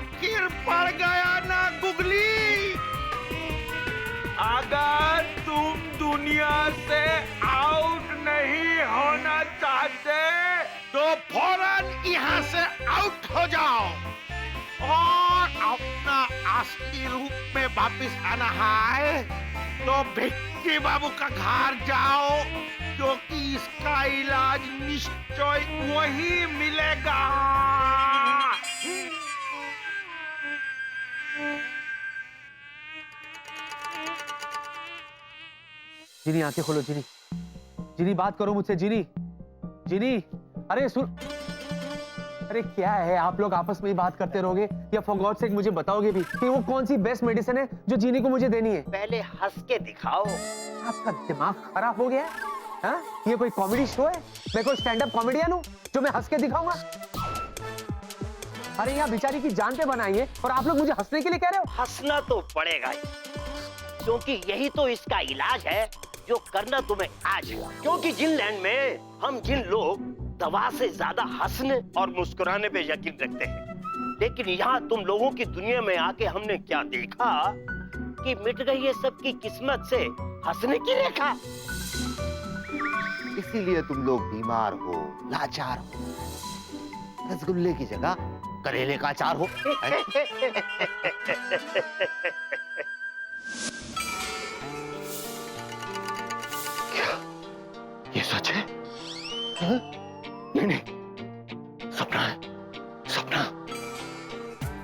आखिर पड़ गया ना गुगली। अगर तुम दुनिया से आउट नहीं होना चाहते तो फौरन यहाँ से आउट हो जाओ और अपना असली रूप में वापिस आना है तो भिक्की बाबू का घर जाओ, क्योंकि इसका इलाज निश्चय वही मिलेगा। जिनी आंखें खोलो। जिनी, जिनी बात करो मुझसे। जिनी, जिनी, अरे सुन। अरे क्या है, आप लोग आपस में ही बात करते रहोगे या फॉर गॉड सेक मुझे बताओगे भी कि वो कौन सी बेस्ट मेडिसिन है जो जीनी को मुझे देनी है? पहले हंस के दिखाओ। आपका दिमाग खराब हो गया है? हाँ? ये कोई कॉमेडी शो है? मैं कोई स्टैंड अप कॉमेडियन हूँ जो मैं हंस के दिखाऊंगा? अरे यहाँ बेचारी की जान पे बनाई है और आप लोग मुझे हंसने के लिए कह रहे हो? हंसना तो पड़ेगा ही, क्योंकि यही तो इसका इलाज है जो करना तुम्हें आज है। क्योंकि जिन लैंड में हम जिन लोग दवा से ज्यादा हंसने और मुस्कुराने पे यकीन रखते हैं, लेकिन यहाँ तुम लोगों की दुनिया में आके हमने क्या देखा कि मिट गई है सबकी किस्मत से हंसने की रेखा। इसीलिए तुम लोग बीमार हो, लाचार हो। रसगुल्ले की जगह करेले का अचार हो। क्या ये सच है? नहीं नहीं, सपना है, सपना।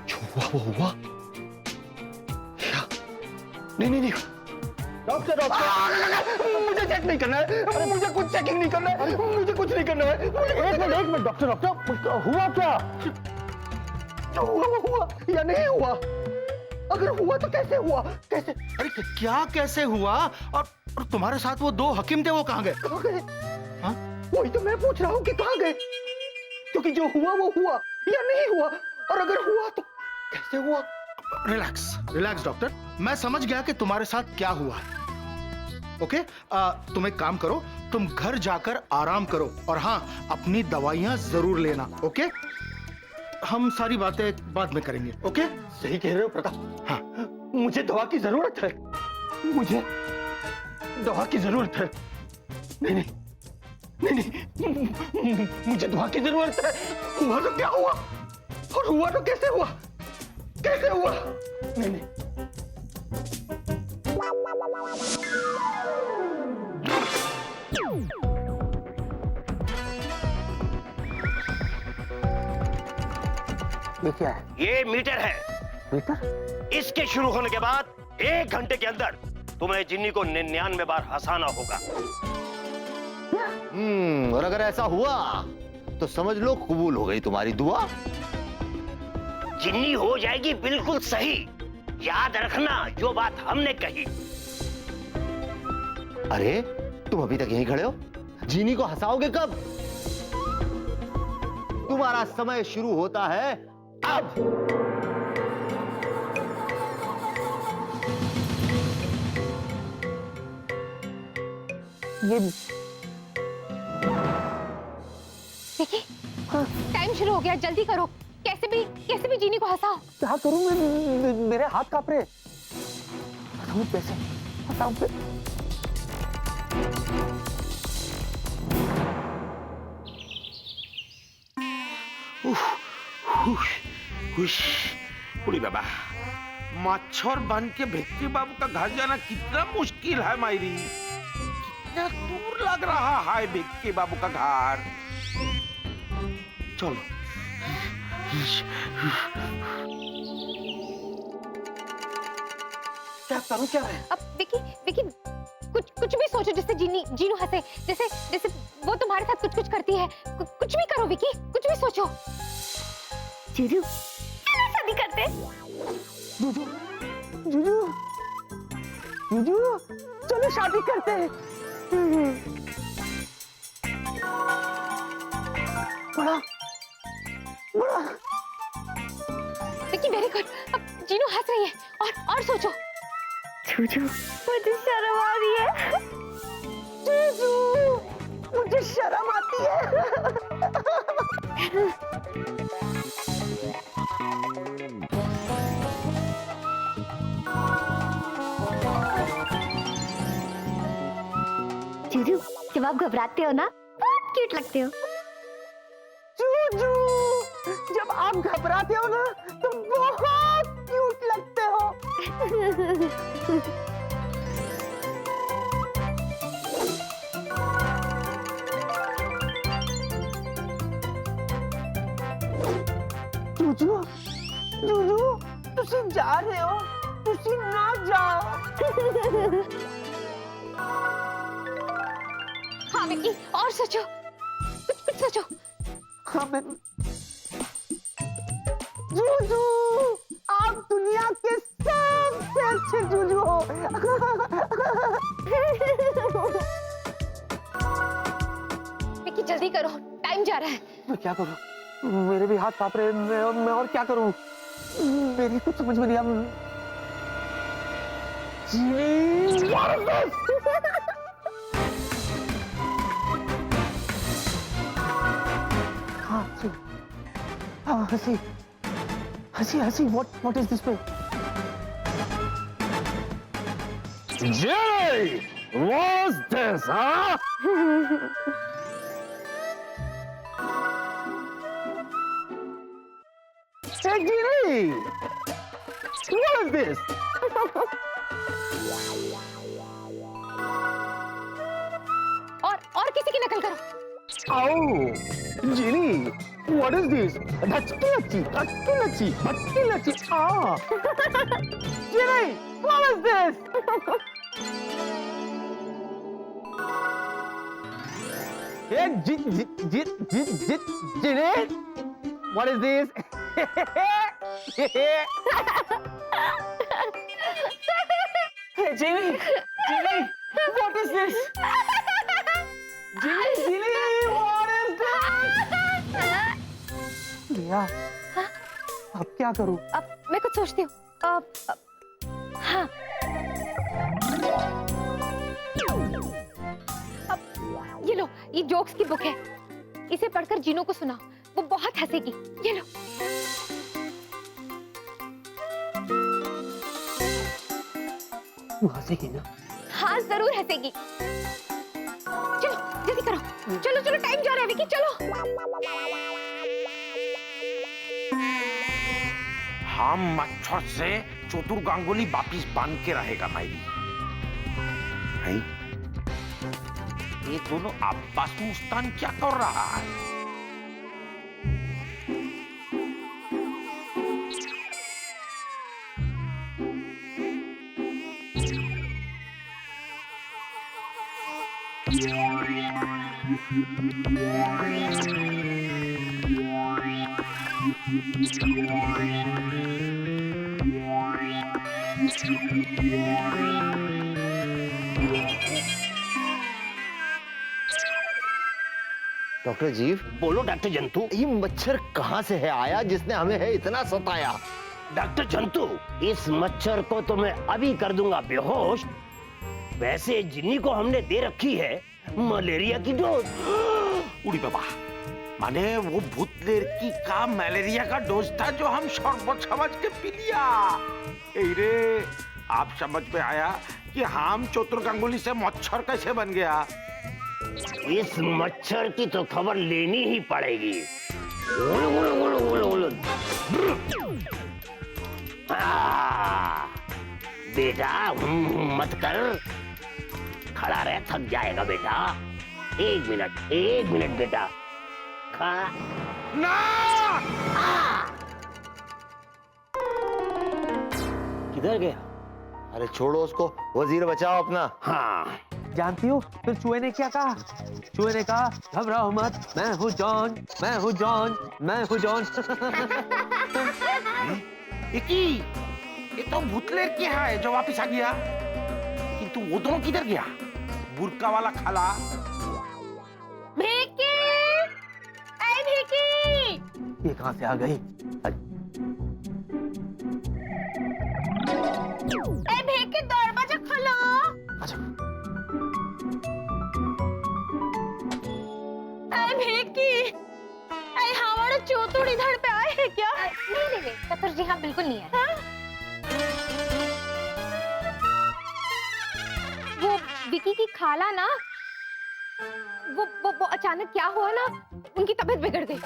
जो हुआ वो हुआ। क्या? नहीं नहीं नहीं, डॉक्टर डॉक्टर, मुझे चेक नहीं करना है। अरे मुझे कुछ चेकिंग नहीं करना है, मुझे कुछ नहीं करना है। एक मिनट डॉक्टर डॉक्टर, हुआ क्या? जो हुआ वो हुआ या नहीं हुआ? अगर हुआ तो कैसे हुआ? कैसे? अरे क्या कैसे हुआ? और तुम्हारे साथ वो दो हकीम थे, वो कहाँ गए? कहाँ गए? हाँ? वही तो मैं पूछ रहा हूँ कि कहाँ गए? क्योंकि जो हुआ वो हुआ या नहीं हुआ, और अगर हुआ तो कैसे हुआ? रिलैक्स रिलैक्स डॉक्टर, मैं समझ गया कि तुम्हारे साथ क्या हुआ है। ओके, तुम एक काम करो, तुम घर जाकर आराम करो और हाँ, अपनी दवाइयां जरूर लेना। ओके, हम सारी बातें बाद में करेंगे। ओके? सही कह रहे हो प्रताप। हाँ, मुझे दवा की जरूरत है, मुझे दवा की जरूरत है। नहीं नहीं नहीं नहीं, मुझे दवा की जरूरत है। हुआ तो क्या हुआ, और हुआ तो कैसे हुआ? कैसे हुआ? नहीं नहीं, ये क्या है? ये मीटर है। मीटर? इसके शुरू होने के बाद 1 घंटे के अंदर तुम्हें जिन्नी को 99 बार हंसाना होगा। और अगर ऐसा हुआ तो समझ लो कबूल हो गई तुम्हारी दुआ। जिन्नी हो जाएगी बिल्कुल सही। याद रखना जो बात हमने कही। अरे तुम अभी तक यहीं खड़े हो, जीनी को हंसाओगे कब? तुम्हारा समय शुरू होता है अब। ये देखिए, टाइम शुरू हो गया, जल्दी करो। कैसे भी जीनी को हंसाओ। क्या करूं मैं? मेरे हाथ कांप रहे। बताऊं कैसे? बताऊं उड़ी बाबा, मच्छर बन के भिक्की बाबू का घर जाना कितना मुश्किल है मायरी। कितना दूर लग रहा है भिक्की बाबू का घर। चलो। क्या करूं, क्या है? अब विकी कुछ भी सोचो जिससे जीनू हंसे। जैसे वो तुम्हारे साथ कुछ करती है। कुछ भी करो विकी, कुछ भी सोचो। जीजू शादी करते। जीजू, जीजू, जीजू, चलो शादी करते हैं। बड़ा बड़ा विकी वेरी गुड। अब जीनू हंस रही है और सोचो। जीजू मुझे शर्म आ रही है। जीजू, मुझे शर्म आती है। आप घबराते हो ना, बहुत क्यूट लगते हो। जूजू, जब आप घबराते हो ना तो बहुत क्यूट लगते हो। जूजू, जूजू, तुसी जा रहे हो, तुसी ना जाओ। हाँ विकी, और सोचो, कुछ सोचो। हाँ मैं जूजू, आप दुनिया के सबसे अच्छे जूजू हो। विकी जल्दी करो, टाइम जा रहा है। मैं क्या करूं? मेरे भी हाथ कांप रहे हैं। मैं और क्या करूं? मेरी कुछ समझ में नहीं आ रहा। जीनी, what is this? हाँ, हंसी, what is this? Jay, what's this, huh? Hey, Ginny! What is this? और किसी की नकल करो। Oh, Ginny, what is this? Dachki lachi. Ah! Ginny, what is this? Hey, Ginny, what is this? Hey, Ginny, what is this? Ginny, what is this? लिया, अब क्या करूं? अब मैं कुछ सोचती हूँ। हाँ, अब ये लो, ये जोक्स की बुक है। इसे पढ़कर जीनू को सुनाओ, वो बहुत हंसेगी। ये लो। तू हंसेगी ना? हाँ जरूर हंसेगी। चलो जल्दी करो, चलो टाइम जा रहा है विकी, चलो। हम मच्छर से चतुर गांगुली वापिस बांध के रहेगा मायरी। नहीं? ये दोनों आपस में मुस्तान क्या कर रहा है? डॉक्टर जीव, बोलो डॉक्टर जंतु। ये मच्छर कहाँ से है आया जिसने हमें है इतना सताया? डॉक्टर जंतु, इस मच्छर को तो मैं अभी कर दूंगा बेहोश। वैसे जिन्नी को हमने दे रखी है मलेरिया की डोज। उड़ी बाबा, माने वो भूत लड़की का मलेरिया का डोज था जो हम शरबत समझ के पी लिया। ए रे, आप समझ में आया कि हम चतुर गांगुली से मच्छर कैसे बन गया? इस मच्छर की तो खबर लेनी ही पड़ेगी। उलु, उलु, उलु, उलु, उलु। बेटा मत कर, खड़ा रह, थक जाएगा बेटा। एक मिनट बेटा, खा ना! किधर गया? अरे छोड़ो उसको, वजीर बचाओ अपना। हाँ, जानती हो फिर चूहे ने क्या कहा? चूहे ने कहा, घबराओ मत, मैं हूँ जॉन। ये तो भूत लड़की है जो वापिस आ गया। किंतु वो दोनों किधर गया? बुर्का वाला खाला। भिकी! ऐ भिकी! ये कहाँ से आ गई? ऐ भिकी, दरवाजा खोलो। अच्छा, ऐ भिकी, ऐ हमारा चोतुड़ इधर पे आए हैं क्या? नहीं, चतुर जी हाँ बिल्कुल नहीं है। वो विकी की खाला ना, वो अचानक क्या हुआ ना, उनकी तबीयत बिगड़ गई।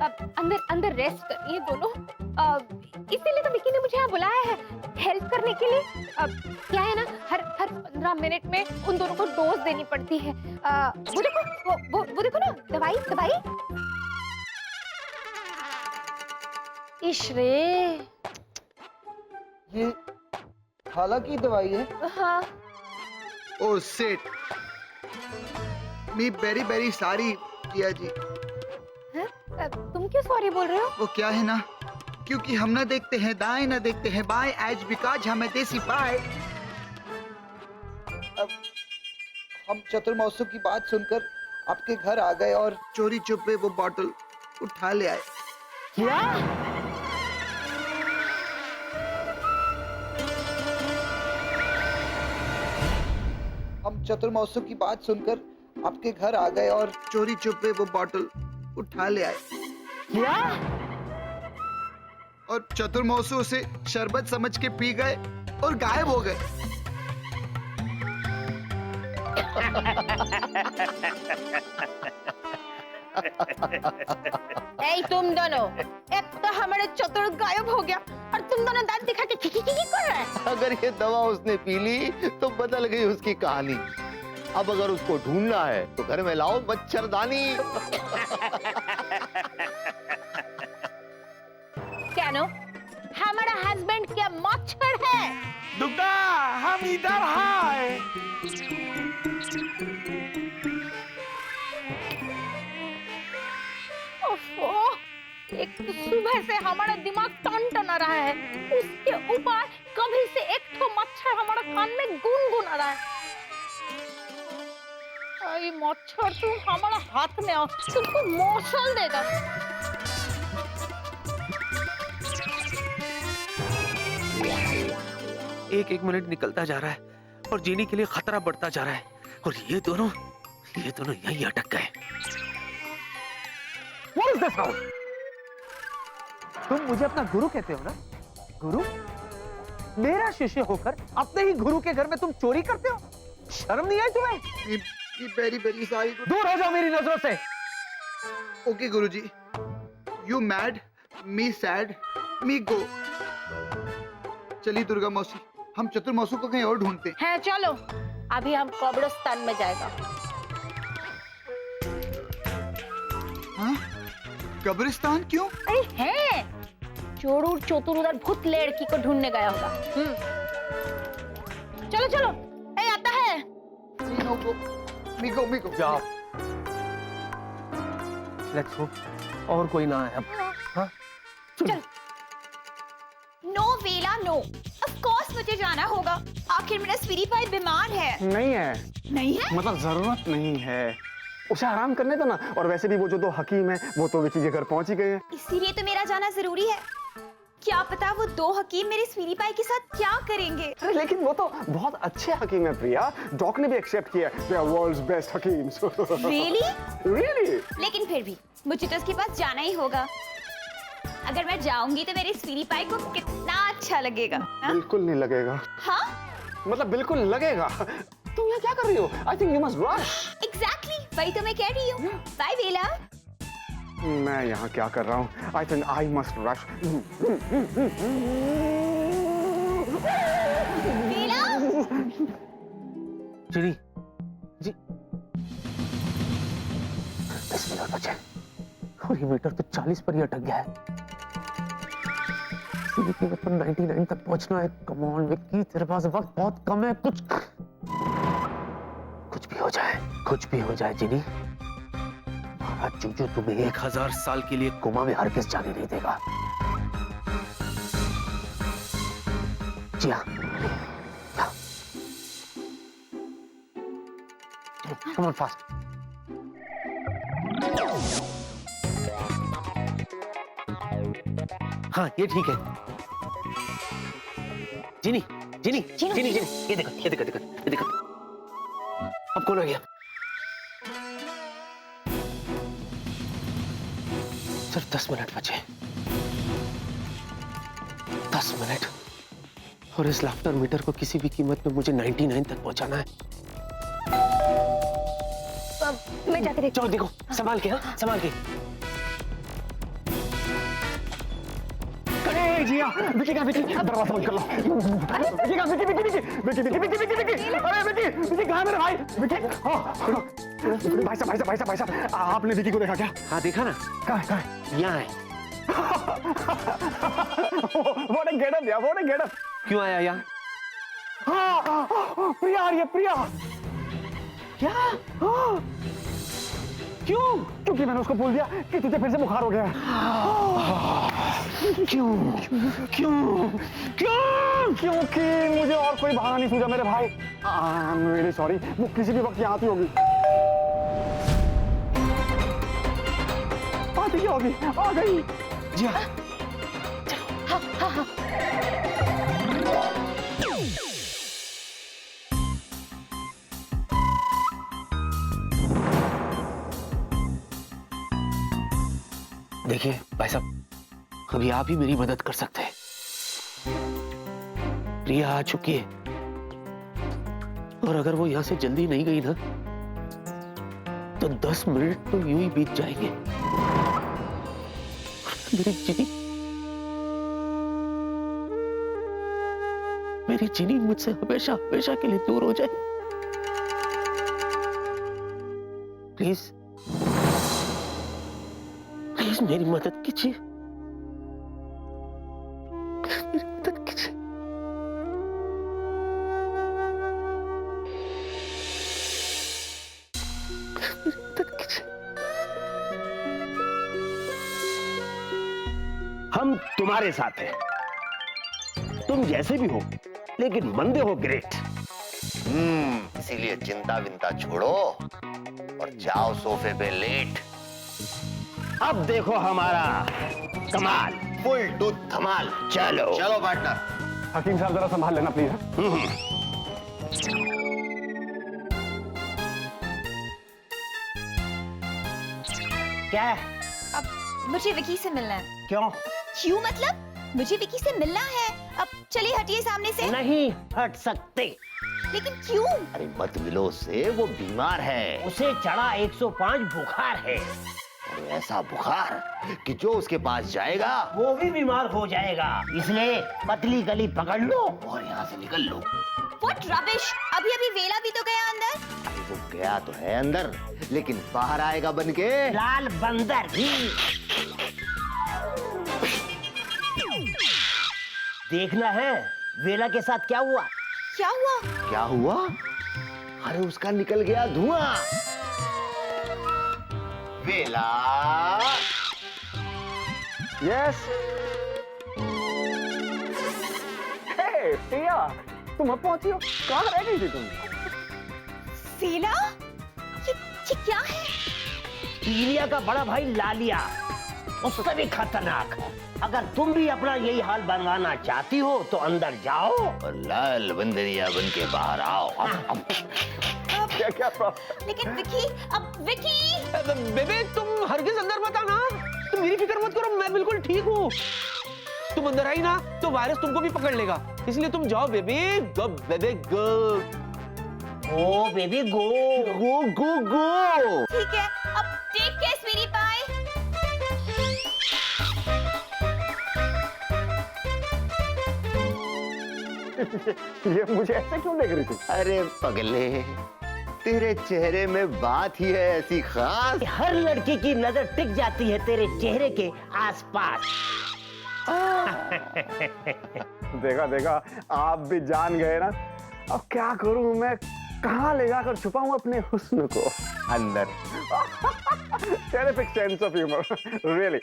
अब अंदर अंदर रेस्ट कर ये दोनों। इसीलिए तो विकी ने मुझे यहाँ बुलाया है, हेल्प करने के लिए। क्या है ना, हर 15 मिनट में उन दोनों को डोज देनी पड़ती है। वो देखो, वो देखो ना, दवाई। इश्रे, ये खाला की दवाई है। हाँ। ओ सेठ, मी वेरी वेरी सॉरी किया जी। तुम क्यों सॉरी बोल रहे हो? वो क्या है ना, क्योंकि हम ना देखते हैं दाएं ना देखते हैं बाएं, एज बिकॉज हमें देसी पाए। अब हम चतुर मौसू की बात सुनकर आपके घर आ गए और चोरी चुपे वो बॉटल उठा ले आए। क्या? हम चतुर मौसू की बात सुनकर आपके घर आ गए और चोरी चुपे वो बॉटल उठा ले आए। क्या? और चतुर मौसू उसे शरबत समझ के पी गए और गायब हो गए। ए तुम दोनों, एक तो हमारे चतुर गायब हो गया और तुम दोनों दांत दिखा के खिखी कर रहे हैं। अगर ये दवा उसने पी ली तो बदल गई उसकी कहानी। अब अगर उसको ढूंढना है तो घर में लाओ मच्छरदानी। क्या नो, हमारा हस्बैंड क्या मच्छर है? दुर्गा, हम इधर हैं। ओफो, एक तो सुबह से हमारा दिमाग टन रहा है, उसके ऊपर कभी से एक तो मच्छर हमारा कान में गुनगुना रहा है। ये मच्छर तुम हमारा हाथ में आओ, तुमको मौसल देगा। एक मिनट निकलता जा रहा है और जीनी के लिए खतरा बढ़ता जा रहा है, और ये दोनों यहीं अटक गए। What is this sound? तुम मुझे अपना गुरु कहते हो ना? गुरु? मेरा शिष्य होकर अपने ही गुरु के घर में तुम चोरी करते हो? शर्म नहीं आई तुम्हें? Very very sorry. दूर हो जाओ मेरी नजरों से। Okay Guruji, you mad, me sad, me go. चलिए दुर्गा मौसी, हम चतुर मौसू को कहीं और ढूंढते हैं। है चलो, अभी हम कब्रिस्तान में जाएगा। हाँ? कब्रिस्तान क्यों? अरे है, चोरू चतुर उधर भूत लड़की को ढूंढने गया होगा। चलो चलो, ए आता है। मी गो। जाओ। लेट्स होप और कोई ना आए अब। हाँ? चल। नो वेला नो, ऑफ कोर्स मुझे जाना होगा। आखिर मेरा स्वीटी पाई बीमार है। नहीं है, नहीं है? मतलब जरूरत नहीं है, उसे आराम करने दो ना। और वैसे भी वो जो 2 हकीम हैं वो तो विकी के घर पहुंच ही गए हैं। इसीलिए तो मेरा जाना जरूरी है। क्या पता वो 2 हकीम मेरे स्वीटी पाई के साथ क्या करेंगे। अरे लेकिन वो तो बहुत अच्छे हकीम है प्रिया, डॉक ने भी एक्सेप्ट किया, दे आर वर्ल्ड्स बेस्ट हकीम्स। रियली? रियली? लेकिन फिर भी मुझे तो उसके पास जाना ही होगा। अगर मैं जाऊंगी तो मेरे स्वीटी पाई को कितना अच्छा लगेगा। हाँ? बिल्कुल नहीं लगेगा। हाँ? मतलब बिल्कुल लगेगा। तुम यहाँ क्या कर रही हो? I think you must rush. Exactly, वही तो मैं कह रही हूँ। बाय वेला। मैं यहाँ क्या कर रहा हूँ? I think I must rush. वेला? जीनी, जी 10 मिनट बचे और ये मीटर तो 40 पर ही अटक गया है। सीधी कीमत पर 99 तक पहुंचना है। कम ऑन विक्की, तेरे पास वक्त बहुत कम है। कुछ भी हो जाए जीनी, महाराज चूचू तुम्हें 1000 साल के लिए कोमा में हरगिज़ जाने नहीं देगा। जी हाँ, come on fast. हाँ ये ठीक है। जीनी ये देखो। अब कौन आ गया? सिर्फ 10 मिनट बचे। 10 मिनट और इस लाफ्टर मीटर को किसी भी कीमत में मुझे 99 तक पहुंचाना है। मैं जाके देखती चलो देखो, संभाल के, हाँ संभाल के। अरे जिया, विकी का विकी, दरवाजा बंद कर लो। विकी का विकी विकी विकी विकी विकी विकी विकी विकी, अरे विकी विकी कहाँ है मेरे भाई? विकी, हाँ भाई साहब, आपने विकी को देखा क्या? हाँ देखा ना, कहाँ है? यहाँ है। What a getup यार, what a getup। क्यों आया यहाँ? हाँ, प्रिया आ रही है, प्रिया। क्या? क्यों? क्योंकि मैंने उसको बोल दिया कि तुझे फिर से बुखार हो गया है। क्यों? क्यों? क्यों? क्योंकि मुझे और कोई बहाना नहीं सूझा मेरे भाई। आई एम रियली सॉरी, वो किसी भी वक्त यहाँ आती होगी। आती होगी, आ गई। जी हाँ। देखिए भाई साहब, अभी आप ही मेरी मदद कर सकते हैं। प्रिया आ चुकी है और अगर वो यहां से जल्दी नहीं गई ना तो 10 मिनट तो यूं ही बीत जाएंगे। मेरी चीनी मुझसे हमेशा हमेशा के लिए दूर हो जाए। प्लीज प्लीज मेरी मदद कीजिए, मेरी मदद कीजिए। मेरी मदद कीजिए। हम तुम्हारे साथ हैं। तुम जैसे भी हो, लेकिन बंदे हो ग्रेट। इसीलिए चिंता विंता छोड़ो और जाओ सोफे पे लेट। अब देखो हमारा कमाल। फुल टूथ धमाल। चलो चलो पार्टनर। हकीम साहब जरा संभाल लेना प्लीज। क्या है? अब मुझे विकी से मिलना है। क्यों? क्यों मतलब? मुझे विकी से मिलना है। अब चलिए हटिए सामने से। नहीं हट सकते। लेकिन क्यों? अरे मत मिलो उससे, वो बीमार है। उसे चढ़ा 105 बुखार है। और ऐसा बुखार कि जो उसके पास जाएगा वो भी बीमार हो जाएगा। इसलिए पतली गली पकड़ लो और यहाँ से निकल लो। What rubbish! अभी अभी वेला भी तो गया अंदर। अरे वो गया तो है अंदर, लेकिन बाहर आएगा बनके लाल बंदर भी। देखना है वेला के साथ क्या हुआ। क्या हुआ? क्या हुआ? अरे उसका निकल गया धुआं। वेला यस। हे प्रिया, तुम अब पहुंची हो? कहाँ रह गई थी तुम? वेला? ये क्या है? पीलिया का बड़ा भाई लालिया, उससे भी खतरनाक। अगर तुम भी अपना यही हाल बनवाना चाहती हो तो अंदर जाओ और लाल बंदरिया बन के बाहर आओ। क्या क्या लेकिन विकी, अब विकी! बेबे तुम हरगिज अंदर मत आना, तुम मेरी फिक्र मत करो, मैं बिल्कुल ठीक हूँ। तुम अंदर आई ना तो वायरस तुमको भी पकड़ लेगा, इसलिए तुम जाओ बेबी। गो बेबी गो। ओ बेबी गो गो गो गो। ठीक है, अब टेक केयर स्वीटी पाई। ये मुझे ऐसे क्यों देख रही थी? अरे पगले, तेरे चेहरे में बात ही है ऐसी खास। हर लड़की की नजर टिक जाती है तेरे चेहरे के आसपास। देखा देखा, आप भी जान गए ना। अब क्या करूं मैं, कहाँ ले जाकर छुपाऊं अपने हुस्न को? अंदर। Terrific sense of humour, really.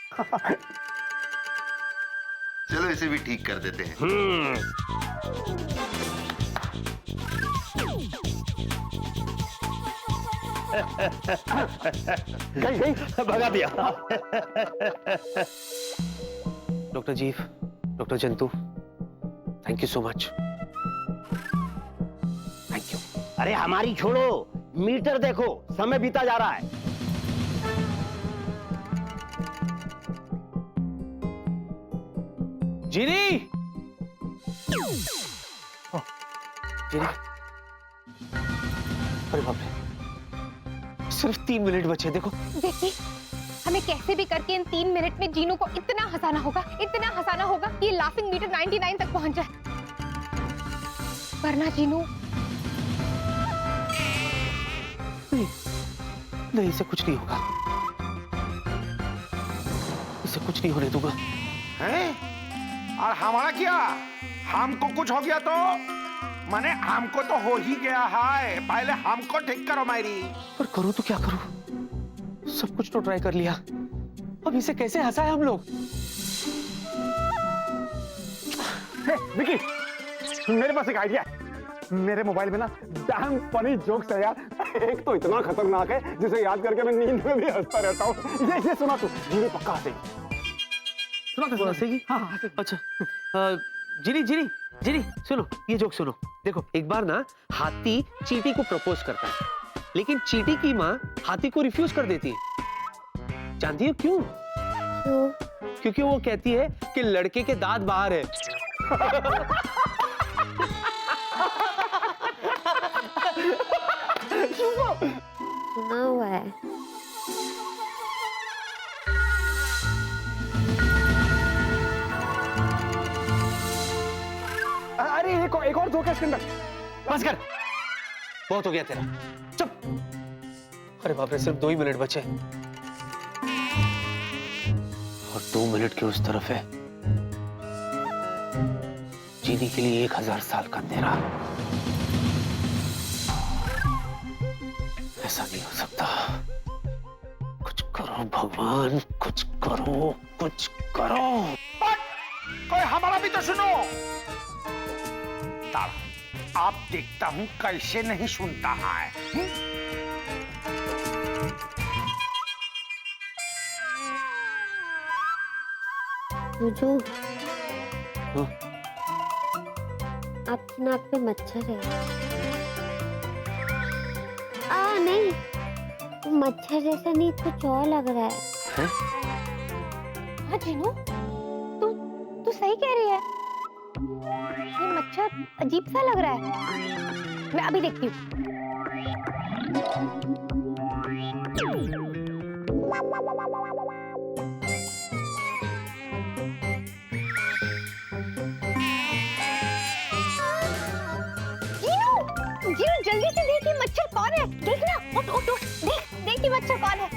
चलो इसे भी ठीक कर देते हैं। गई भगा दिया। डॉक्टर जीव, डॉक्टर जंतु, thank you so much. Thank you. अरे हमारी छोड़ो, मीटर देखो, समय बीता जा रहा है। जीनी, जीनी, अरे बाप रे, सिर्फ 3 मिनट बचे, देखो। देखिए, हमें कैसे भी करके इन 3 मिनट में जीनू को इतना हंसाना होगा कि ये लाफिंग मीटर 99 तक पहुंच जाए। वरना जीनू नहीं, इसे कुछ नहीं होगा, इसे कुछ नहीं होने दूंगा। हैं? और हमारा क्या? हमको कुछ हो गया तो माने हमको तो हो ही गया है, पहले हमको ठीक करो मायरी। पर करूं तो क्या करूं? सब कुछ तो ट्राई कर लिया, अब इसे कैसे हंसाए हम लोग? विकी, मेरे पास एक आइडिया है। मेरे मोबाइल में ना डैम फनी जोक्स है यार। एक तो इतना खतरनाक है जिसे याद करके मैं नींद में भी हंसता रहता हूँ। ये सुना तू, जीनी पक्का हंसेगी। सुना हंसेगी? हाँ। अच्छा, जीनी सुनो, ये जोक सुनो। देखो, एक बार ना हाथी चींटी को प्रपोज करता है, लेकिन चींटी की माँ हाथी को रिफ्यूज कर देती है। जानती हो क्यों? क्योंकि वो कहती है कि लड़के के दांत बाहर है। सुना हुआ है। अरे एक और जोक है इसके अंदर। बस कर, बहुत हो गया तेरा, चुप। अरे बाप रे, सिर्फ 2 ही मिनट बचे और 2 मिनट के उस तरफ है जीने के लिए 1000 साल का अंधेरा। ऐसा नहीं हो सकता, कुछ करो भगवान, कुछ करो, कुछ करो। कोई हमारा भी तो सुनो। आप देखता हूँ कैसे नहीं सुनता है। जोजो, हाँ? आपकी नाक में मच्छर है। नहीं, मच्छर जैसा नहीं, कुछ और लग रहा है। हाँ जीनू, तू सही कह रही है, ये मच्छर अजीब सा लग रहा है। मैं अभी देखती हूँ। जीनू, जल्दी से देख, ये मच्छर कौन है? देखना, उठ, देख ये मच्छर कौन है।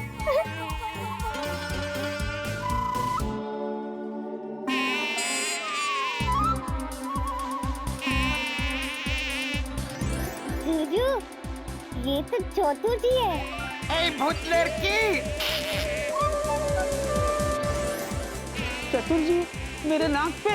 जीजू, ये तो चोटू जी है। ए भूत लड़की, चतुर जी, मेरे नाक पे।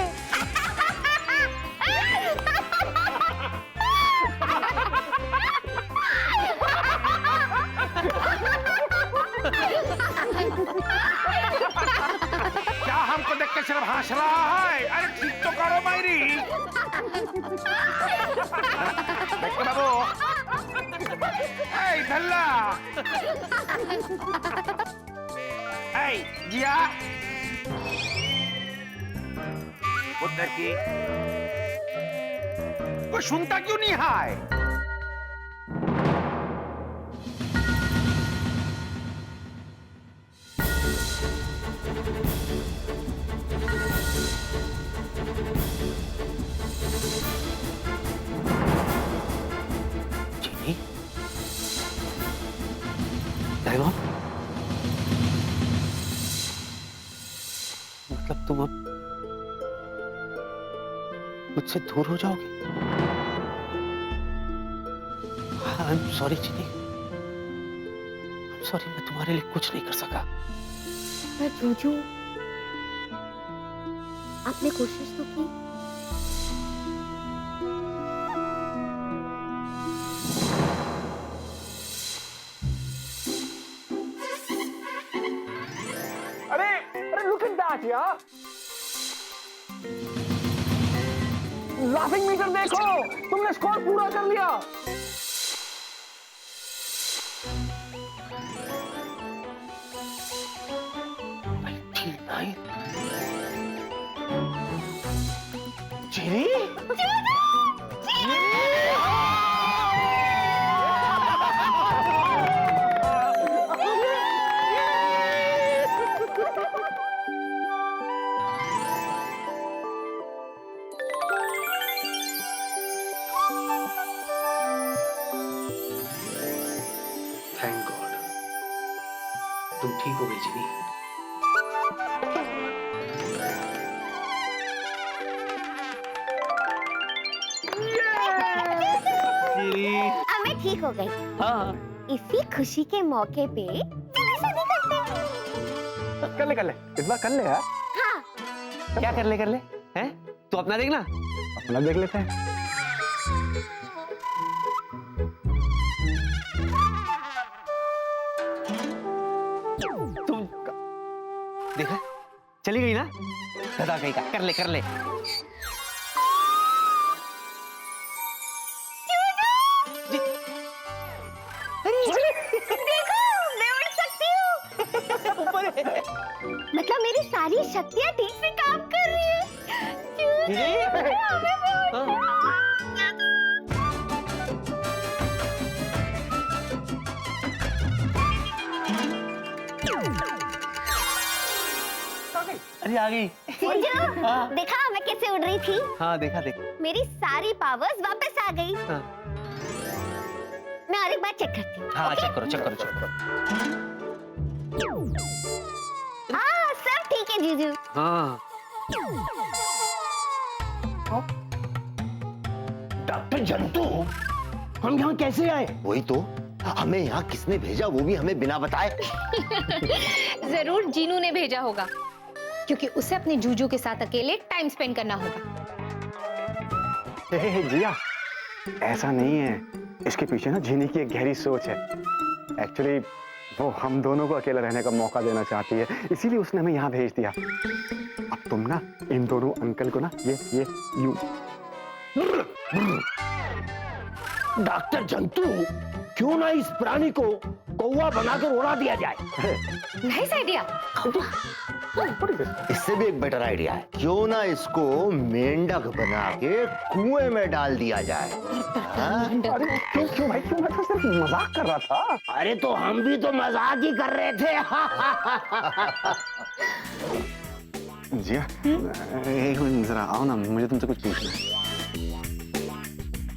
क्या हमको देख के सिर्फ हंस रहा है? अरे ठीक तो करो मायरी। देख बाबू, ए धल्ला, ए जिया, पुत्र की कोई सुनता क्यों नहीं है? मतलब तुम अब मुझसे दूर हो जाओगे? आई एम सॉरी चिनी, आई एम सॉरी, मैं तुम्हारे लिए कुछ नहीं कर सका। पर जोजो, आपने कोशिश तो की। अरे look at that यार, लाफिंग मीटर देखो, तुमने स्कोर पूरा कर लिया। ठीक हो गई जीनी। अब मैं ठीक हो गई। हाँ इसी खुशी के मौके पे चलो शादी करते हैं। कर ले इस बार कर ले यार। हाँ क्या कर ले हैं? तू अपना देखना। अपना देख लेते हैं। तुम देखा चली गई ना, दादा कहीं का। कर ले देखो मैं उड़ सकती हूँ। मतलब मेरी सारी शक्तियाँ ठीक से काम कर रही है। अरे आ गई। हाँ। देखा मैं कैसे उड़ रही थी। हाँ देखा। मेरी सारी पावर्स वापस आ गई। हाँ। मैं और एक बार चेक करती हूँ। हाँ चेक करो। हाँ सब ठीक है जीजू। हाँ डॉक्टर जंतु, हम यहाँ कैसे आए? वही तो, हमें यहाँ किसने भेजा, वो भी हमें बिना बताए। जरूर जीनू ने भेजा होगा, क्योंकि उसे अपने जूजू के साथ अकेले टाइम स्पेंड करना होगा। जिया, ऐसा नहीं है। इसके पीछे ना जीनी की एक गहरी सोच है। एक्चुअली वो हम दोनों को अकेला रहने का मौका देना चाहती है, इसीलिए उसने हमें यहाँ भेज दिया। अब तुम ना इन दोनों अंकल को ना ये यूं। डॉक्टर जंतु, क्यों ना इस प्राणी को कौवा बनाकर उड़ा दिया जाए? Nice idea. इससे भी एक बेटर आइडिया है, क्यों ना इसको मेंढक बना के कुएं में डाल दिया जाए। अरे क्यों भाई, क्यों? मैं तो सिर्फ मजाक कर रहा था। अरे तो हम भी तो मजाक ही कर रहे थे। जिया, एक मिनट जरा आओ ना, मुझे तुमसे कुछ पूछना है।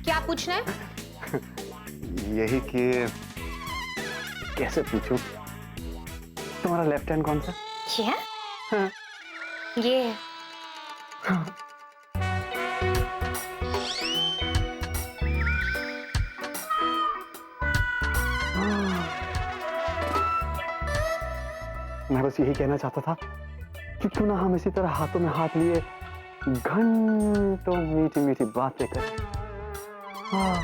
क्या पूछना है? यही कि कैसे पूछूं, तुम्हारा लेफ्ट हैंड कौन सा? क्या? हाँ। ये मैं बस यही कहना चाहता था कि क्यों ना हम इसी तरह हाथों में हाथ लिए घंटों मीठी मीठी बातें करें। हाँ।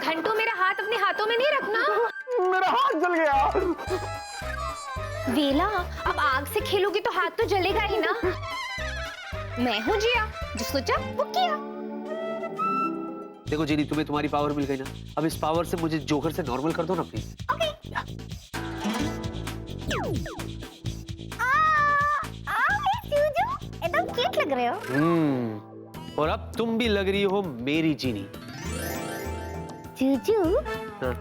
घंटों मेरा हाथ अपने हाथों में नहीं रखना। मेरा हाथ जल गया। वेला, अब आग से खेलोगी तो हाथ तो जलेगा ही ना। मैं हूँ जिया, जो सोचा वो किया। देखो जीनी, तुम्हें तुम्हारी पावर मिल गई ना, अब इस पावर से मुझे जोकर से नॉर्मल कर दो ना प्लीज। एकदम क्यूट लग रहे हो। और अब तुम भी लग रही हो मेरी जीनी। जूजू, हाँ।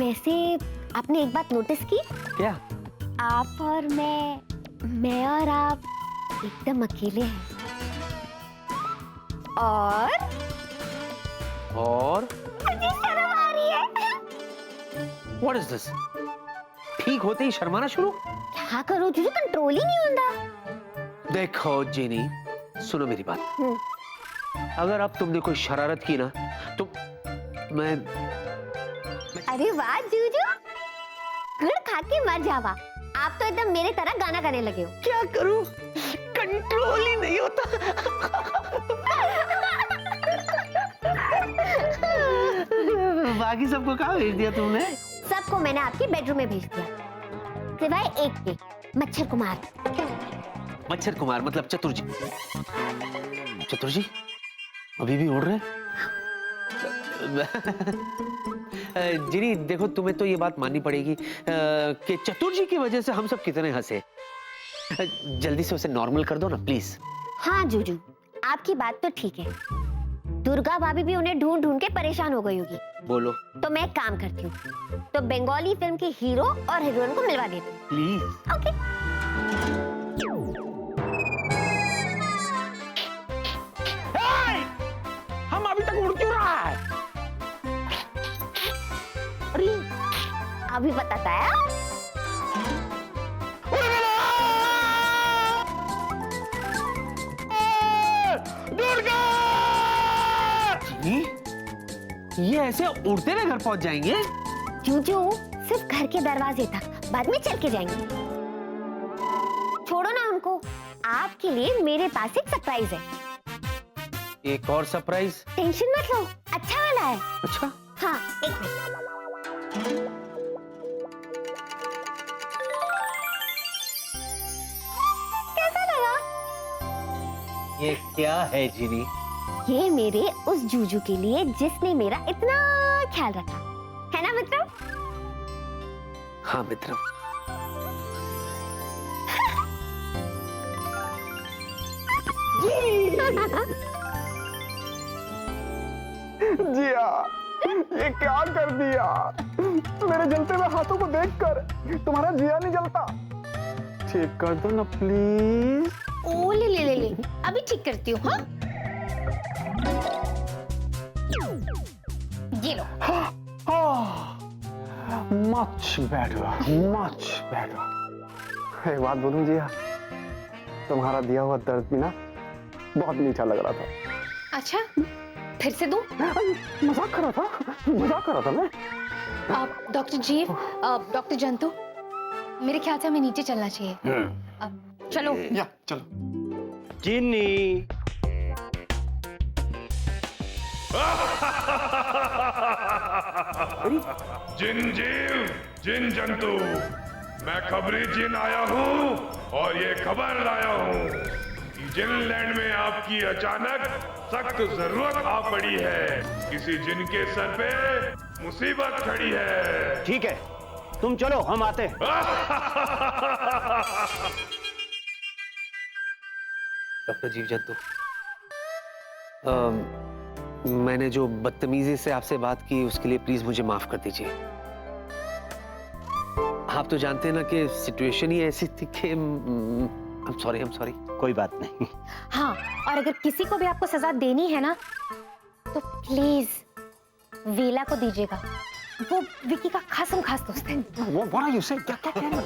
वैसे आपने एक बात नोटिस की? क्या? आप और मैं और आप एकदम अकेले हैं। और मुझे शर्म आ रही है। What is this? ठीक होते ही शर्माना शुरू? क्या करूं जूजू, कंट्रोल ही नहीं होता। देखो जीनी, सुनो मेरी बात। अगर अब तुमने कोई शरारत की ना तो मैं अरे वाह जूजू, गुड़ खा के मर जावा। आप तो एकदम मेरे तरह गाना गाने लगे हो। क्या करूं, कंट्रोल ही नहीं होता। बाकी सबको कहाँ भेज दिया तुमने? सबको मैंने आपके बेडरूम में भेज दिया, सिवाय एक के, मच्छर कुमार। मच्छर कुमार मतलब चतुर जी। चतुर जी अभी भी उड़ रहे? जीनी देखो, तुम्हें तो ये बात माननी पड़ेगी कि चतुर जी की वजह से हम सब कितने हंसे। जल्दी से उसे नॉर्मल कर दो ना प्लीज। हाँ जूजू, आपकी बात तो ठीक है। दुर्गा भाभी भी उन्हें ढूंढ ढूंढ के परेशान हो गई होगी। बोलो तो मैं एक काम करती हूँ, तो बंगाली फिल्म के हीरो और हीरोइन को मिलवा देती हूँ। प्लीज। ओके। अभी बताता है। जीनी, ये ऐसे उड़ते हुए घर पहुंच जाएंगे? जूजू सिर्फ घर के दरवाजे तक, बाद में चल के जाएंगे। छोड़ो ना उनको, आपके लिए मेरे पास एक सरप्राइज है। एक और सरप्राइज? टेंशन मत लो, अच्छा वाला है। अच्छा, हाँ, एक मिनट। कैसा लगा? ये क्या है जीनी? ये मेरे उस जूजू के लिए जिसने मेरा इतना ख्याल रखा, है ना मित्रों? हाँ मित्र। जिया, ये क्या कर दिया? मेरे जलते हुए हाथों को देखकर तुम्हारा जिया नहीं जलता। ठीक कर दो ना प्लीज। ओ ले, अभी ठीक करती हूँ। हाँ, ये लो। Much better, much better. एक बात बोलूं जिया, तुम्हारा दिया हुआ दर्द भी ना बहुत मीठा लग रहा था। अच्छा, फिर से दूं? मजाक कर रहा था मैं। डॉक्टर जी, डॉक्टर जंतु, मेरे ख्याल से हमें नीचे चलना चाहिए। चलो। या चलो। जिन्नी, जिन जीव, जिन जंतु, मैं खबरी जिन आया हूँ और ये खबर लाया हूँ कि जिनलैंड में आपकी अचानक सख्त जरूरत आ पड़ी है। किसी जिन के सर पे मुसीबत खड़ी है। ठीक है, तुम चलो, हम आते हैं। डॉक्टर जीव जंतु, मैंने जो बदतमीजी से आपसे बात की उसके लिए प्लीज मुझे माफ कर दीजिए। आप तो जानते हैं ना कि सिचुएशन ही ऐसी थी कि I'm sorry। कोई बात नहीं। हाँ, और अगर किसी को भी आपको सजा देनी है ना, तो प्लीज वेला को दीजिएगा। वो विकी का खासम खास दोस्त है। What are you saying? क्या कह रहे हो?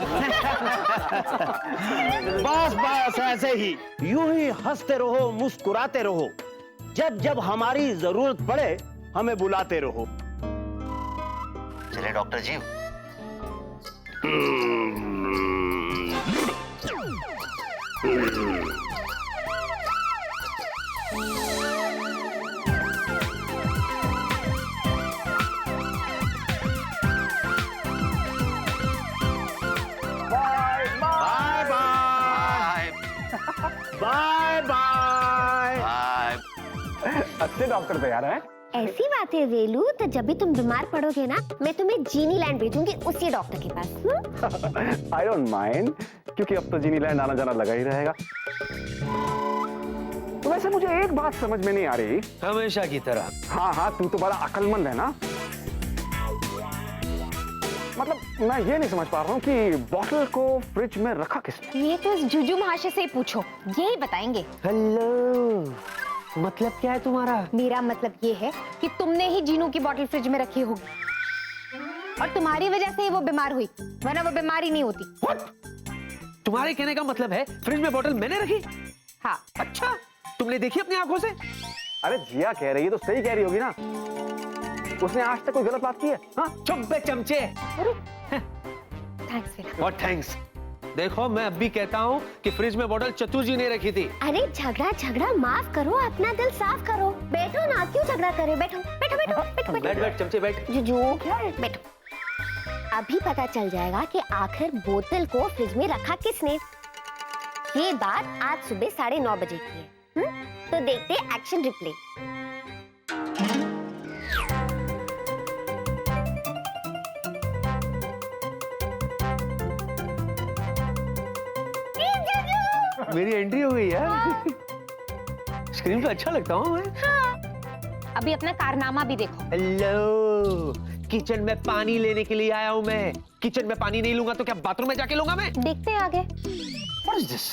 बस ऐसे ही, यूं ही हंसते रहो, मुस्कुराते रहो। जब जब हमारी जरूरत पड़े हमें बुलाते रहो। चले डॉक्टर जी। Bye bye. अच्छे डॉक्टर तैयार हैं। ऐसी बात है वेलू, तो जब भी तुम बीमार पड़ोगे ना, मैं तुम्हें जीनी लैंड भेजूंगी उसी डॉक्टर के पास। आई डोंट माइंड, क्योंकि अब तो जीनी लैंड आना जाना लगा ही रहेगा। तो वैसे मुझे एक बात समझ में नहीं आ रही। हमेशा की तरह। हाँ, तू तो बड़ा अक्लमंद है ना। मतलब मैं ये नहीं समझ पा रहा हूँ कि बॉटल को फ्रिज में रखा किसने? ये तो इस जुजू महाशय से ही पूछो, यही बताएंगे। हेलो, मतलब क्या है तुम्हारा? मेरा मतलब ये है कि तुमने ही जीनू की बोतल फ्रिज में रखी होगी और तुम्हारी वजह से ही वो बीमार हुई, वरना वो बीमारी नहीं होती। What? तुम्हारे कहने का मतलब है फ्रिज में बोतल मैंने रखी? हाँ। अच्छा, तुमने देखी अपनी आंखों से? अरे जिया कह रही है तो सही कह रही होगी ना। उसने आज तक कोई गलत बात की है? हाँ? चुप बे चमचे। थैंक्स वेला। और थैंक्स। देखो, मैं अब भी कहता हूँ कि फ्रिज में बोतल चतुर जी ने रखी थी। अरे झगड़ा माफ करो, अपना दिल साफ करो। बैठो ना, क्यों झगड़ा करे? बैठो। बैठ चमचे बैठ। जुजू बैठो। अभी पता चल जाएगा कि आखिर बोतल को फ्रिज में रखा किसने। ये बात आज सुबह 9:30 बजे की है। तो देखते एक्शन रिप्ले। मेरी एंट्री हो गई यार। स्क्रीन पे अच्छा लगता हूँ मैं। हाँ। अभी अपना कारनामा भी देखो। हेलो, किचन में पानी लेने के लिए आया हूँ मैं। किचन में पानी नहीं लूंगा तो क्या बाथरूम में जाके लूंगा मैं? देखते हैं आगे। What is this?